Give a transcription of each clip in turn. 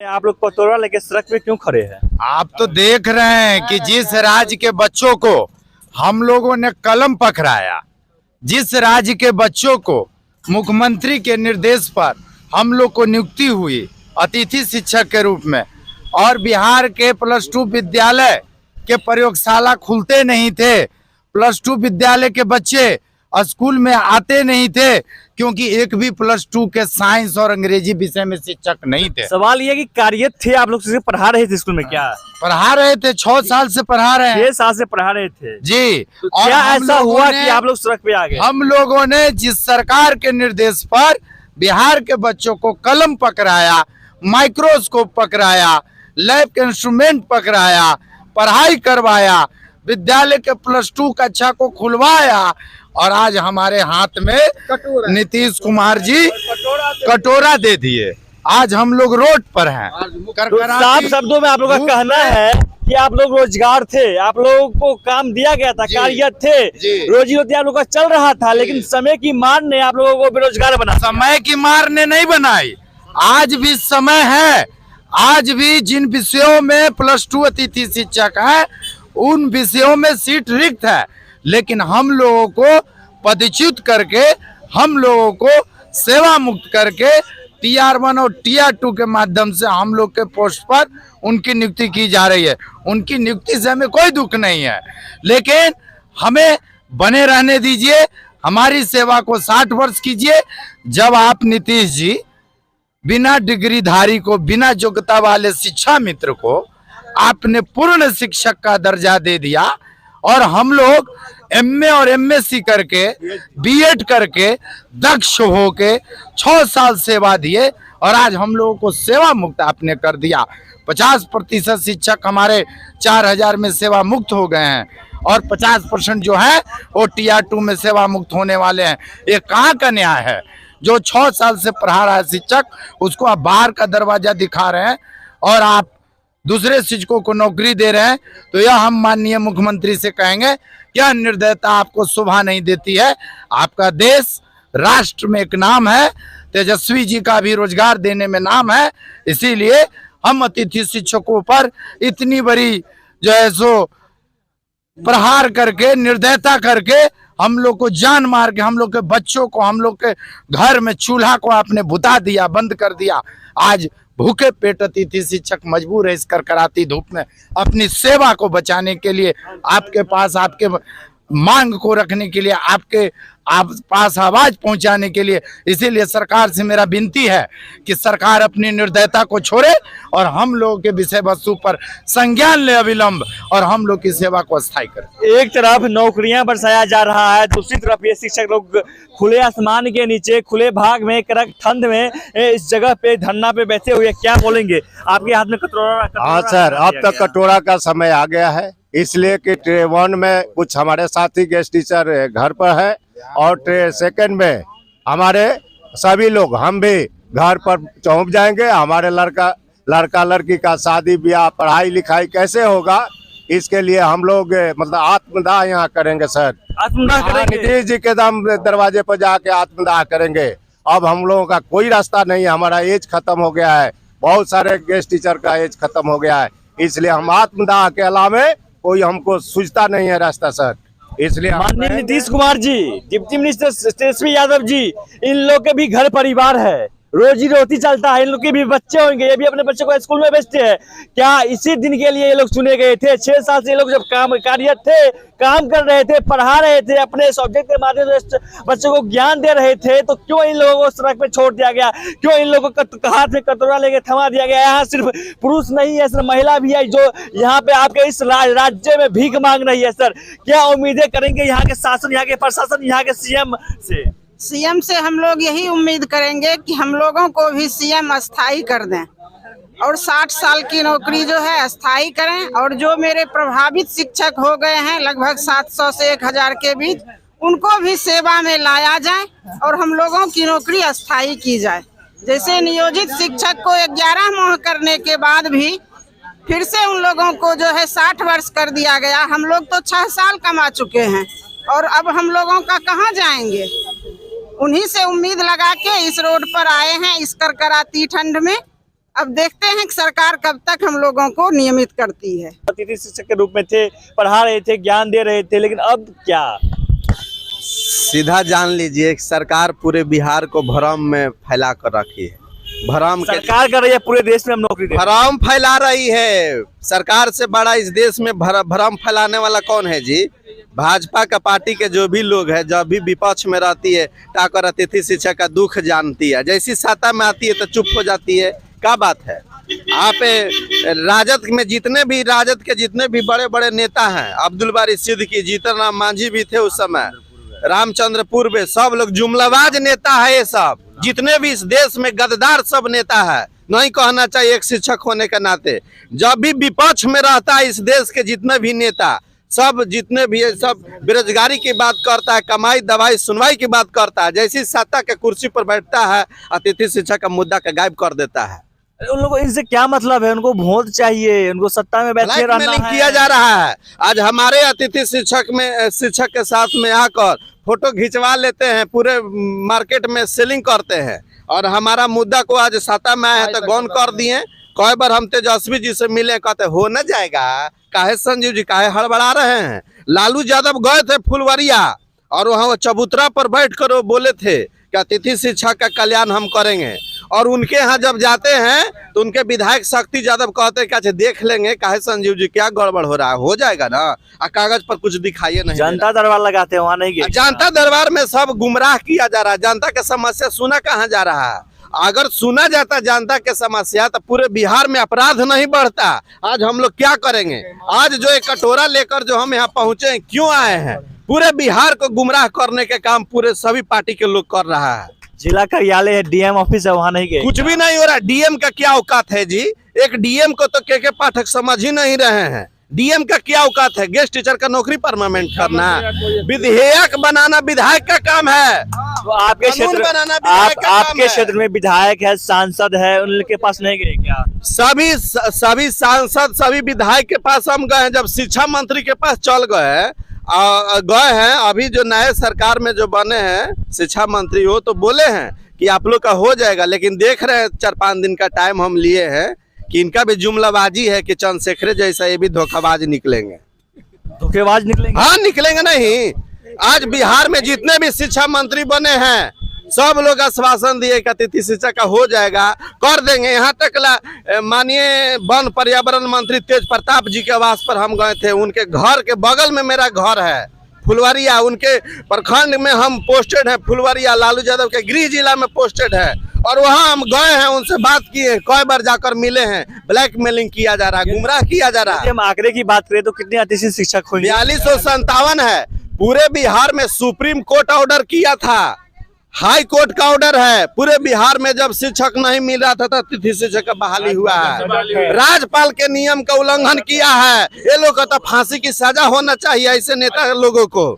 आप लोग कटोरा लेके सड़क पे क्यों खड़े हैं? आप तो देख रहे हैं कि जिस राज्य के बच्चों को हम लोगों ने कलम पकड़ाया, जिस राज्य के बच्चों को मुख्यमंत्री के निर्देश पर हम लोग को नियुक्ति हुई अतिथि शिक्षक के रूप में, और बिहार के +2 विद्यालय के प्रयोगशाला खुलते नहीं थे, +2 विद्यालय के बच्चे स्कूल में आते नहीं थे क्योंकि एक भी +2 के साइंस और अंग्रेजी विषय में शिक्षक नहीं थे। सवाल ये कि कार्यरत थे, आप लोग से पढ़ा रहे थे स्कूल में क्या? पढ़ा रहे थे, 6 साल से पढ़ा रहे हैं। 6 साल से पढ़ा रहे थे जी। तो क्या ऐसा हुआ कि आप लोग सड़क पे आ गए? हम लोगों ने जिस सरकार के निर्देश पर बिहार के बच्चों को कलम पकड़ाया, माइक्रोस्कोप पकड़ाया, लैब के इंस्ट्रूमेंट पकड़ाया, पढ़ाई करवाया, विद्यालय के +2 कक्षा को खुलवाया, और आज हमारे हाथ में नीतीश कुमार जी कटोरा दे दिए। आज हम लोग रोड पर हैं। तो साफ शब्दों में आप लोग का कहना है कि आप लोग रोजगार थे, आप लोगों को काम दिया गया था, कार्यरत थे, रोजी रोटी आप लोग का चल रहा था, लेकिन समय की मार ने आप लोगों को बेरोजगार बना। समय की मार ने नहीं बनाई, आज भी समय है। आज भी जिन विषयों में +2 अतिथि शिक्षक है उन विषयों में सीट रिक्त है, लेकिन हम लोगों को पदच्युत करके, हम लोगों को सेवा मुक्त करके TR1 और TR2 के माध्यम से हम लोग के पोस्ट पर उनकी नियुक्ति की जा रही है। उनकी नियुक्ति से हमें कोई दुख नहीं है, लेकिन हमें बने रहने दीजिए, हमारी सेवा को 60 वर्ष कीजिए। जब आप नीतीश जी बिना डिग्रीधारी को, बिना योग्यता वाले शिक्षा मित्र को आपने पूर्ण शिक्षक का दर्जा दे दिया, और हम लोग MA और MSc करके, B.Ed करके, दक्ष होके 6 साल सेवा दिए, और आज हम लोगों को सेवा मुक्त आपने कर दिया। 50% शिक्षक हमारे 4000 में सेवा मुक्त हो गए हैं, और 50% जो है वो TR2 में सेवा मुक्त होने वाले हैं। ये कहाँ का न्याय है? जो 6 साल से पढ़ा रहा है शिक्षक, उसको आप बाहर का दरवाजा दिखा रहे हैं और आप दूसरे शिक्षकों को नौकरी दे रहे हैं। तो यह हम माननीय मुख्यमंत्री से कहेंगे, क्या निर्दयता आपको शोभा नहीं देती है? आपका देश राष्ट्र में एक नाम है, तेजस्वी जी का भी रोजगार देने में नाम है, इसीलिए हम अतिथि शिक्षकों पर इतनी बड़ी जो है सो प्रहार करके, निर्दयता करके, हम लोग को जान मार के, हम लोग के बच्चों को, हम लोग के घर में चूल्हा को आपने बुता दिया, बंद कर दिया। आज भूखे पेट अतिथि शिक्षक मजबूर है इस करकराती धूप में अपनी सेवा को बचाने के लिए, आपके पास, आपके मांग को रखने के लिए, आपके पास आवाज पहुंचाने के लिए। इसीलिए सरकार से मेरा विनती है कि सरकार अपनी निर्दयता को छोड़े और हम लोगों के विषय वस्तु पर संज्ञान ले अविलंब, और हम लोग की सेवा को स्थायी करे। एक तरफ नौकरियां बरसाया जा रहा है, दूसरी तरफ ये शिक्षक लोग खुले आसमान के नीचे, खुले भाग में, कड़क ठंड में इस जगह पे धरना पे बैठे हुए, क्या बोलेंगे? आपके हाथ में कटोरा। हाँ सर, अब तक कटोरा का समय आ गया है, इसलिए कि ट्रे 1 में कुछ हमारे साथी गेस्ट टीचर घर पर है, और ट्रे 2 में हमारे सभी लोग, हम भी घर पर पहुंच जाएंगे। हमारे लड़का लड़की का शादी ब्याह, पढ़ाई लिखाई कैसे होगा, इसके लिए हम लोग मतलब आत्मदाह यहाँ करेंगे सर। आत्मदाह करेंगे? नीतीश जी के दरवाजे पर जाके आत्मदाह करेंगे। अब हम लोगों का कोई रास्ता नहीं है, हमारा एज खत्म हो गया है, बहुत सारे गेस्ट टीचर का एज खत्म हो गया है, इसलिए हम आत्मदाह के अलावा कोई हमको सूझता नहीं है रास्ता सर। इसलिए माननीय नीतीश कुमार जी, डिप्टी मिनिस्टर तेजस्वी यादव जी, इन लोग के भी घर परिवार है, रोजी रोटी चलता है, इन लोग के भी बच्चे होंगे, ये भी अपने बच्चों को स्कूल में भेजते हैं। क्या इसी दिन के लिए ये लोग चुने गए थे? 6 साल से ये लोग जब कार्यरत थे, काम कर रहे थे, पढ़ा रहे थे, अपने सब्जेक्ट के माध्यम से बच्चों को ज्ञान दे रहे थे, तो क्यों इन लोगों को सड़क पे छोड़ दिया गया? क्यों इन लोगों को हाथ में कटोरा लेके थमा दिया गया? यहाँ सिर्फ पुरुष नहीं है सर, महिला भी है जो यहाँ पे आपके इस राज्य में भीख मांग रही है सर। क्या उम्मीदें करेंगे यहाँ के शासन, यहाँ के प्रशासन, यहाँ के सीएम से हम लोग यही उम्मीद करेंगे कि हम लोगों को भी सीएम अस्थाई कर दें, और 60 साल की नौकरी जो है अस्थाई करें, और जो मेरे प्रभावित शिक्षक हो गए हैं लगभग 700 से 1000 के बीच, उनको भी सेवा में लाया जाए और हम लोगों की नौकरी अस्थाई की जाए। जैसे नियोजित शिक्षक को 11 माह करने के बाद भी फिर से उन लोगों को जो है 60 वर्ष कर दिया गया। हम लोग तो 6 साल कमा चुके हैं, और अब हम लोगों का कहाँ जाएंगे? उन्हीं से उम्मीद लगा के इस रोड पर आए हैं, इस करकराती ठंड में। अब देखते हैं कि सरकार कब तक हम लोगों को नियमित करती है। अतिथि शिक्षक के रूप में थे, पढ़ा रहे थे, ज्ञान दे रहे थे, लेकिन अब क्या? सीधा जान लीजिए कि सरकार पूरे बिहार को भ्रम में फैला कर रखी है। भ्रम के सरकार कर रही है पूरे देश में हम नौकरी दे। भ्रम फैला रही है। सरकार से बड़ा इस देश में भ्रम फैलाने वाला कौन है जी? भाजपा का पार्टी के जो भी लोग हैं, जब भी विपक्ष में रहती है टाकर अतिथि शिक्षक का दुख जानती है, जैसी सत्ता में आती है तो चुप हो जाती है। क्या बात है? आप राजद में राजद के जितने भी बड़े बड़े नेता हैं, अब्दुल बारी सिद्दीकी, जीतन राम मांझी भी थे उस समय, रामचंद्र पूर्वे, सब लोग जुमलाबाज नेता है। ये सब जितने भी इस देश में गद्दार सब नेता है, नहीं कहना चाहिए एक शिक्षक होने के नाते। जब भी विपक्ष में रहता है इस देश के जितने भी नेता, सब जितने भी है, सब बेरोजगारी की बात करता है, कमाई दवाई सुनवाई की बात करता है। जैसी सत्ता के कुर्सी पर बैठता है, अतिथि शिक्षक का मुद्दा का गायब कर देता है। उन लोगों इनसे क्या मतलब है? उनको वोट चाहिए, उनको सत्ता में बैठे रहना है। किया जा रहा है। आज हमारे अतिथि शिक्षक के साथ में आकर फोटो खिंचवा लेते हैं, पूरे मार्केट में सेलिंग करते हैं, और हमारा मुद्दा को आज सत्ता में आए हैं तो गौन कर दिए। कई बार हम तेजस्वी जी से मिले, कहते हो न जाएगा, काहे संजीव जी काहे हड़बड़ा रहे हैं। लालू यादव गए थे फुलवरिया, और वहाँ चबूतरा पर बैठ कर वो बोले थे कि अतिथि शिक्षा का कल्याण हम करेंगे, और उनके यहाँ जब जाते हैं तो उनके विधायक शक्ति यादव कहते हैं कि देख लेंगे, काहे संजीव जी क्या गड़बड़ हो रहा है, हो जाएगा ना, कागज पर कुछ दिखाइए नहीं। जनता दरबार लगाते हैं, वहाँ नहीं गए। जनता दरबार में सब गुमराह किया जा रहा है। जनता का समस्या सुना कहाँ जा रहा है? अगर सुना जाता जनता के समस्या तो पूरे बिहार में अपराध नहीं बढ़ता। आज हम लोग क्या करेंगे? आज जो एक कटोरा लेकर जो हम यहाँ पहुंचे हैं, क्यों आए हैं? पूरे बिहार को गुमराह करने के काम पूरे सभी पार्टी के लोग कर रहा है। जिला कार्यालय है, डीएम ऑफिस है, वहाँ नहीं गए। कुछ भी नहीं हो रहा। डीएम का क्या औकात है जी? एक डीएम को तो के पाठक समझ ही नहीं रहे हैं। डीएम का क्या औकात है? गेस्ट टीचर का नौकरी परमानेंट करना, विधेयक बनाना विधायक का काम है। तो आपके क्षेत्र में विधायक है, सांसद है, उनके पास नहीं गए क्या? सभी सांसद, सभी विधायक के पास हम गए हैं। जब शिक्षा मंत्री के पास चल गए हैं, अभी जो नए सरकार में जो बने हैं शिक्षा मंत्री, हो तो बोले हैं कि आप लोग का हो जाएगा, लेकिन देख रहे हैं 4-5 दिन का टाइम हम लिए हैं कि इनका भी जुमलाबाजी है कि चंद्रशेखर जैसा ये भी धोखाबाज निकलेंगे। धोखेबाज निकलेंगे? हाँ, निकलेंगे नहीं। आज बिहार में जितने भी शिक्षा मंत्री बने हैं, सब लोग आश्वासन दिए कि अतिथि शिक्षा का हो जाएगा, कर देंगे। यहाँ तक माननीय वन पर्यावरण मंत्री तेज प्रताप जी के आवास पर हम गए थे। उनके घर के बगल में मेरा घर है, फुलवरिया। उनके प्रखंड में हम पोस्टेड है, फुलवरिया लालू यादव के गृह जिला में पोस्टेड है, और वहाँ हम गए हैं, उनसे बात किए, कई बार जाकर मिले हैं। ब्लैकमेलिंग किया जा रहा है, गुमराह किया जा रहा है। हम आंकड़े की बात करें तो कितने अतिथि शिक्षक हुए? 4257 है। पूरे बिहार में सुप्रीम कोर्ट ऑर्डर किया था, हाई कोर्ट का ऑर्डर है। पूरे बिहार में जब शिक्षक नहीं मिल रहा था तो अतिथि शिक्षक का बहाली हुआ है। राज्यपाल के नियम का उल्लंघन किया है। ये लोग को तो फांसी की सजा होना चाहिए, ऐसे नेता लोगों को।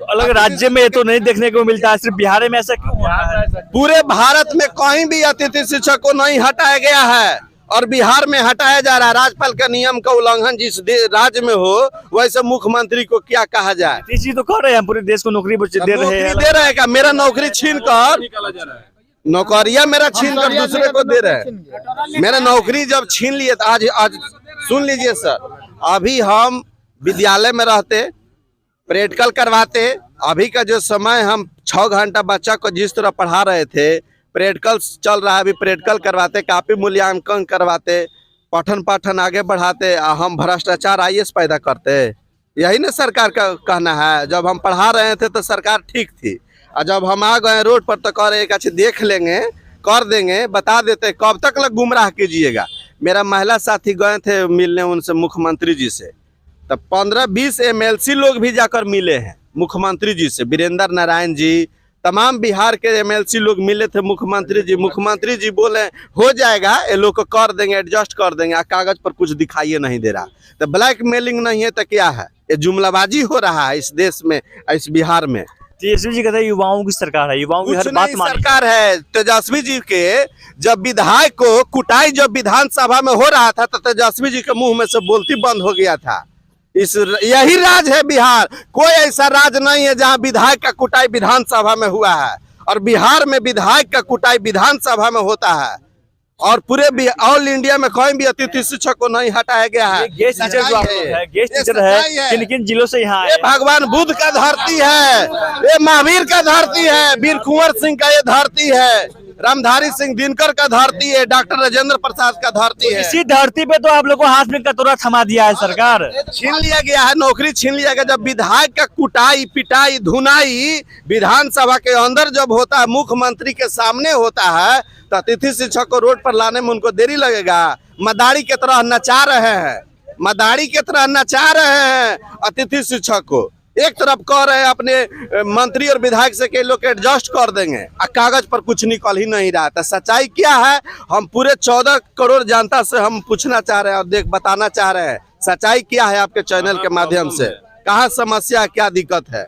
तो अलग राज्य में तो नहीं देखने को मिलता है, सिर्फ बिहार में ऐसा क्यों हो रहा है? पूरे भारत में कहीं भी अतिथि शिक्षक को नहीं हटाया गया है, और बिहार में हटाया जा रहा है। राज्यपाल का नियम का उल्लंघन जिस राज्य में हो, वैसे मुख्यमंत्री को क्या कहा जाए? इसी तो कर रहे हैं, पूरे देश को नौकरी दे रहे हैं। मेरा नौकरी छीन कर, नौकरिया मेरा छीन कर दूसरे को दे रहे हैं। मेरा नौकरी जब छीन लिए तो आज सुन लीजिए सर, अभी हम विद्यालय में रहते, प्रैक्टिकल करवाते। अभी का जो समय हम 6 घंटा बच्चा को जिस तरह पढ़ा रहे थे, प्रैक्टिकल चल रहा है, अभी प्रैक्टिकल करवाते, कापी मूल्यांकन करवाते, पठन पाठन आगे बढ़ाते। हम भ्रष्टाचार IAS पैदा करते? यही ना सरकार का कहना है। जब हम पढ़ा रहे थे तो सरकार ठीक थी, और जब हम आ गए रोड पर तो कह रहे हैं देख लेंगे, कर देंगे, बता देते। कब तक लग गुमराह कीजिएगा? मेरा महिला साथी गए थे मिलने उनसे, मुख्यमंत्री जी से, तब 15-20 MLC लोग भी जाकर मिले हैं मुख्यमंत्री जी से। वीरेंद्र नारायण जी, तमाम बिहार के MLC लोग मिले थे मुख्यमंत्री जी। मुख्यमंत्री जी बोले हो जाएगा, ये लोग को कर देंगे, एडजस्ट कर देंगे। कागज पर कुछ दिखाइए नहीं दे रहा। तो ब्लैकमेलिंग नहीं है तो क्या है? ये जुमलाबाजी हो रहा है इस देश में, इस बिहार में। तेजस्वी जी कहते हैं युवाओं की सरकार है, युवाओं की हर बात मानी सरकार है। तेजस्वी जी के जब विधायक को कुटाई जब विधानसभा में हो रहा था तो तेजस्वी जी के मुंह में से बोलती बंद हो गया था। यही राज है बिहार। कोई ऐसा राज नहीं है जहां विधायक का कुटाई विधानसभा में हुआ है, और बिहार में विधायक का कुटाई विधानसभा में होता है। और पूरे ऑल इंडिया में कोई भी अतिथि शिक्षक को नहीं हटाया गया है। गेस्ट टीचर जो आप लोग है, गेस्ट टीचर है, किन किन जिलों से यहाँ ये आए? भगवान बुद्ध का धरती है, ये महावीर का धरती है, वीर कुंवर सिंह का ये धरती है, रामधारी सिंह दिनकर का धरती है, डॉक्टर राजेंद्र प्रसाद का धरती है। इसी धरती पे तो आप लोग को हाथ में कटोरा थमा दिया है सरकार। छीन लिया गया है, नौकरी छीन लिया गया। जब विधायक का कुटाई पिटाई धुनाई विधानसभा के अंदर जब होता है, मुख्यमंत्री के सामने होता है, तो अतिथि शिक्षक को रोड पर लाने में उनको देरी लगेगा। मदारी की तरह नचा रहे हैं, मदारी की तरह नचा रहे हैं अतिथि शिक्षक को। एक तरफ कह रहे हैं अपने मंत्री और विधायक से कि लोग एडजस्ट कर देंगे, और कागज पर कुछ निकल ही नहीं रहा था। सच्चाई क्या है, हम पूरे 14 करोड़ जनता से हम पूछना चाह रहे हैं और बताना चाह रहे हैं, सच्चाई क्या है आपके चैनल के माध्यम से, कहाँ समस्या क्या दिक्कत है।